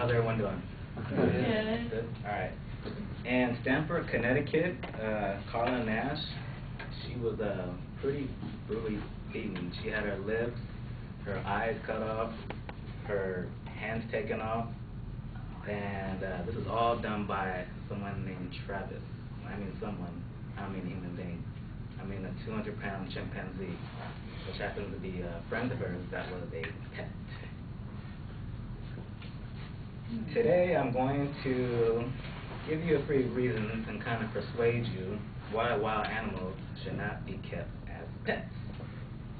How's everyone doing? Good. Good? All right. In Stamford, Connecticut, Carla Nash, she was pretty brutally beaten. She had her lips, her eyes cut off, her hands taken off, and this was all done by someone named Travis. I mean someone, I don't mean a human being. I mean a 200-pound chimpanzee, which happens to be a friend of hers that was a pet. Today I'm going to give you a few reasons and kind of persuade you why wild animals should not be kept as pets,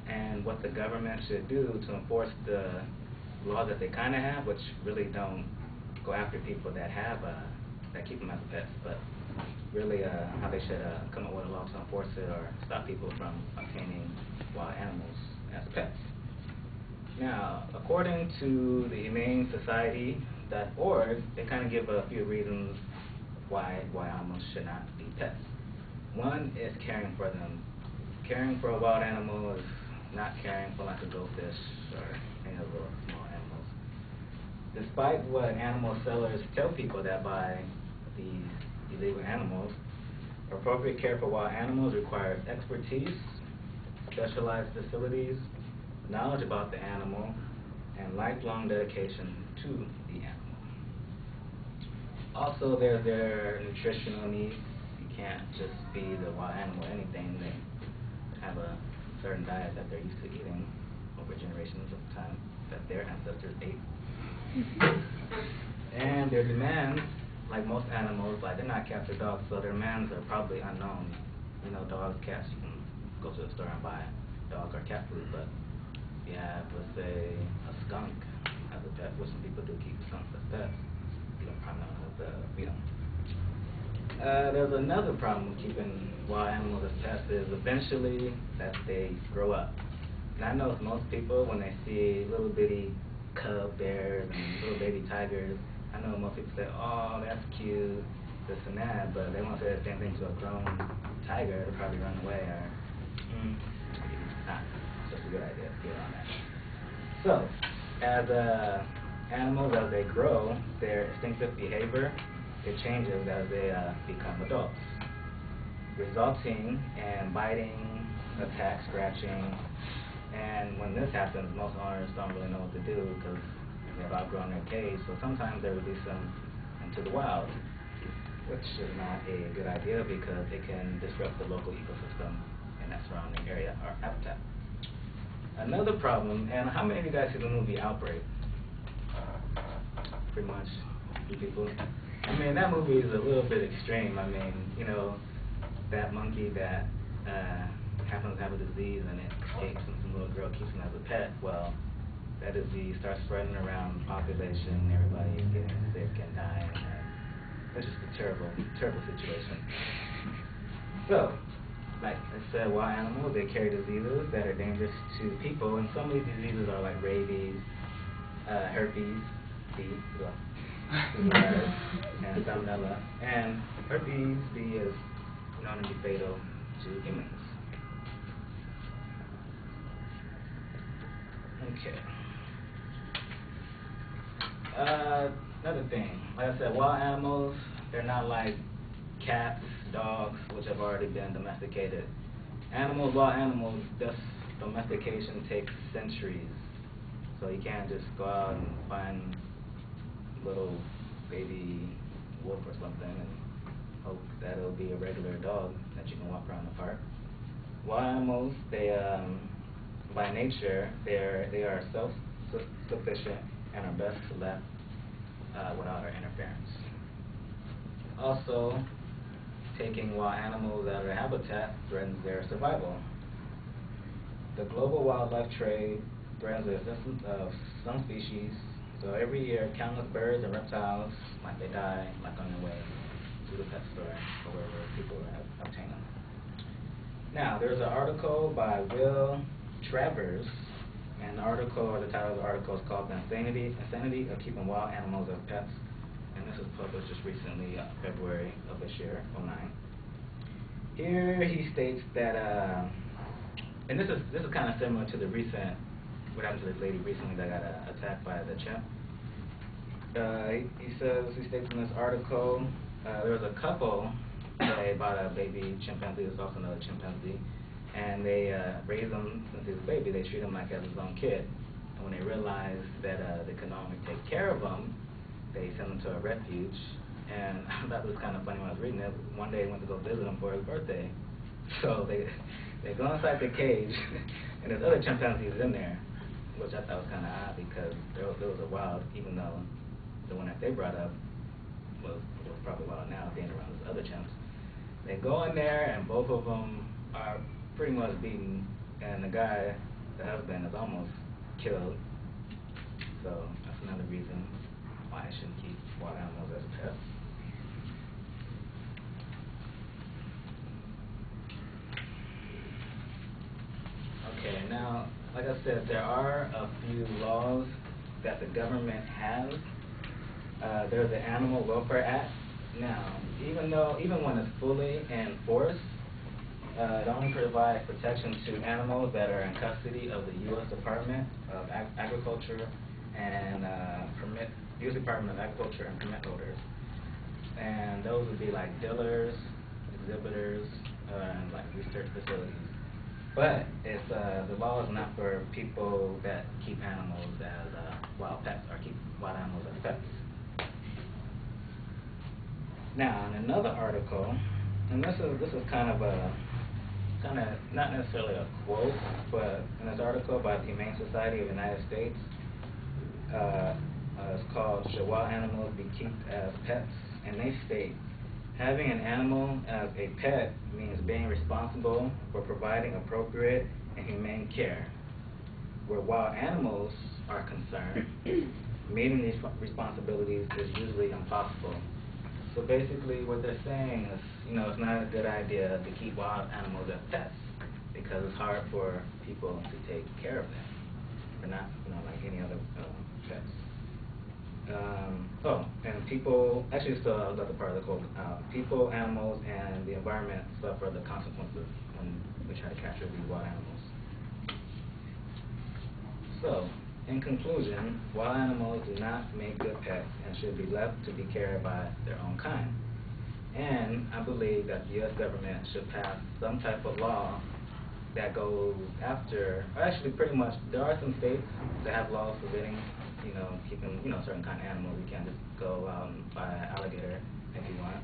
and what the government should do to enforce the laws that they kind of have, which really don't go after people that have that keep them as pets, but really how they should come up with a law to enforce it or stop people from obtaining wild animals as pets. Now, according to the Humane Society.org, they kind of give a few reasons why animals should not be pets. One is caring for them. Caring for a wild animal is not caring for like a goldfish or any of those small animals. Despite what animal sellers tell people that buy these illegal animals, appropriate care for wild animals requires expertise, specialized facilities, knowledge about the animal, and lifelong dedication to the animal. Also, there's their nutritional needs. You can't just feed the wild animal anything. They have a certain diet that they're used to eating over generations of time that their ancestors ate. And their demands, like most animals, like they're not cats or dogs, so their demands are probably unknown. You know, dogs, cats, you can go to the store and buy dog or cat food, but if you have, let's say, a skunk as a pet, which some people do keep skunks as pets, you don't probably know how to feed them. There's another problem with keeping wild animals as pets is eventually that they grow up. And I know most people, when they see little bitty cub bears and little baby tigers, I know most people say, oh, that's cute, this and that, but they won't say the same thing to a grown tiger. They'll probably run away or, not such a good idea to get on that. So, as animals, as they grow, their instinctive behavior, it changes as they become adults, resulting in biting, attack, scratching, and when this happens, most owners don't really know what to do because they've outgrown their cage, so sometimes they release them into the wild, which is not a good idea because it can disrupt the local ecosystem in that surrounding area or habitat. Another problem, and how many of you guys see the movie Outbreak? Pretty much, two people. I mean, that movie is a little bit extreme. I mean, you know, that monkey that happens to have a disease and it escapes and some little girl keeps him as a pet. Well, that disease starts spreading around the population. Everybody is getting sick and dying. And it's just a terrible, terrible situation. So, like I said, wild animals, they carry diseases that are dangerous to people, and some of these diseases are like rabies, herpes, B, and salmonella. And herpes B is known to be fatal to humans. Okay. Another thing, like I said, wild animals, they're not like cats, dogs, which have already been domesticated. Wild animals, this domestication takes centuries. So you can't just go out and find little baby wolf or something and hope that it'll be a regular dog that you can walk around the park. Wild animals, they by nature, they are self-sufficient and are best left without our interference. Also, taking wild animals out of their habitat threatens their survival. The global wildlife trade threatens the existence of some species, so every year countless birds and reptiles, they die, on their way to the pet store or wherever people have obtained them. Now, there's an article by Will Travers, and the title of the article is called The Insanity of Keeping Wild Animals as Pets, and this was published just recently, February of this year, 2009. Here he states that, and this is kind of similar to what happened to this lady recently that got attacked by the chimp. he says, he states in this article, there was a couple, they bought a baby chimpanzee, there's also another chimpanzee, and they raised him since he was a baby. They treat him like as his own kid. And when they realized that they could no longer take care of him, they sent him to a refuge. And I thought it was kind of funny when I was reading it. One day I went to go visit him for his birthday. So they go inside the cage, and there's other chimpanzees in there, which I thought was kind of odd because there was a wild, even though the one that they brought up was probably wild now, being around those other chimps. They go in there, and both of them are pretty much beaten, and the guy, the husband, is almost killed. So that's another reason why I shouldn't keep wild animals as pets. Okay, now, like I said, there are a few laws that the government has. There's the Animal Welfare Act. Now, even when it's fully enforced, it only provides protection to animals that are in custody of the U.S. Department of Agriculture and U.S. Department of Agriculture and permit holders. And those would be like dealers, exhibitors, and like research facilities. But it's, the law is not for people that keep animals as wild pets or keep wild animals as pets. Now, in another article, and this is kind of not necessarily a quote, but in this article by the Humane Society of the United States, it's called "Should Wild Animals Be Kept as Pets?" And they state, having an animal as a pet means being responsible for providing appropriate and humane care. Where wild animals are concerned, meeting these responsibilities is usually impossible. So basically what they're saying is, it's not a good idea to keep wild animals as pets because it's hard for people to take care of them. They're not, like any other pets. And people, actually it's the other part of the quote, people, animals, and the environment suffer the consequences when we try to capture these wild animals. So, in conclusion, wild animals do not make good pets and should be left to be cared by their own kind. And I believe that the U.S. government should pass some type of law that goes after, or actually pretty much, there are some states that have laws forbidding, keeping, certain kind of animals. You can't just go out and buy an alligator if you want.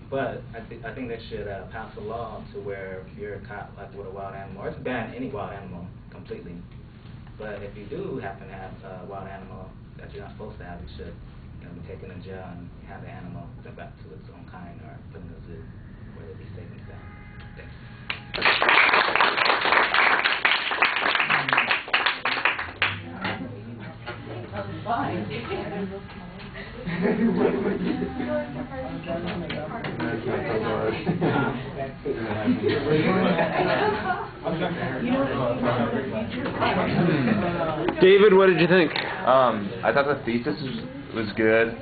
But I think they should pass a law to where if you're caught like with a wild animal, or just ban any wild animal completely. But if you do happen to have a wild animal that you're not supposed to have, you should be taken to jail and have the animal sent back to its own kind or put in a zoo where they'll be safe and sound. Thanks. David, what did you think? I thought the thesis was good.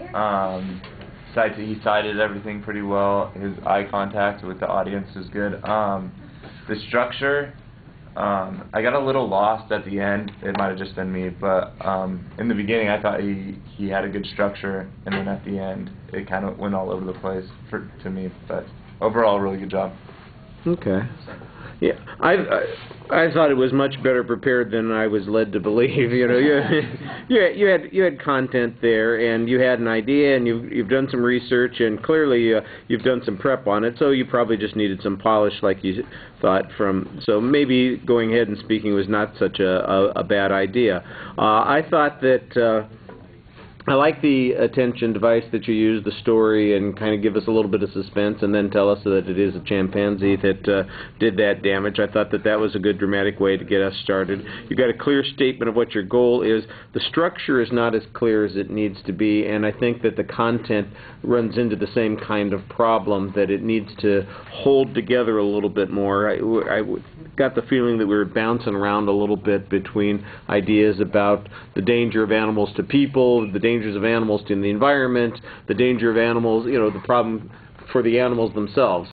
He cited everything pretty well. His eye contact with the audience was good. The structure, I got a little lost at the end. It might have just been me, but in the beginning I thought he had a good structure, and then at the end it kind of went all over the place to me. But overall, really good job. Okay. Yeah, I thought it was much better prepared than I was led to believe. You had content there, and you had an idea, and you've done some research, and clearly you've done some prep on it. So you probably just needed some polish, like you thought. So maybe going ahead and speaking was not such a bad idea. I thought that. I like the attention device that you used, the story, and kind of give us a little bit of suspense and then tell us that it is a chimpanzee that did that damage. I thought that was a good dramatic way to get us started. You got a clear statement of what your goal is. The structure is not as clear as it needs to be, and I think that the content runs into the same kind of problem, that it needs to hold together a little bit more. I got the feeling that we were bouncing around a little bit between ideas about the danger of animals to people, the dangers of animals to the environment, the danger of animals, the problem for the animals themselves.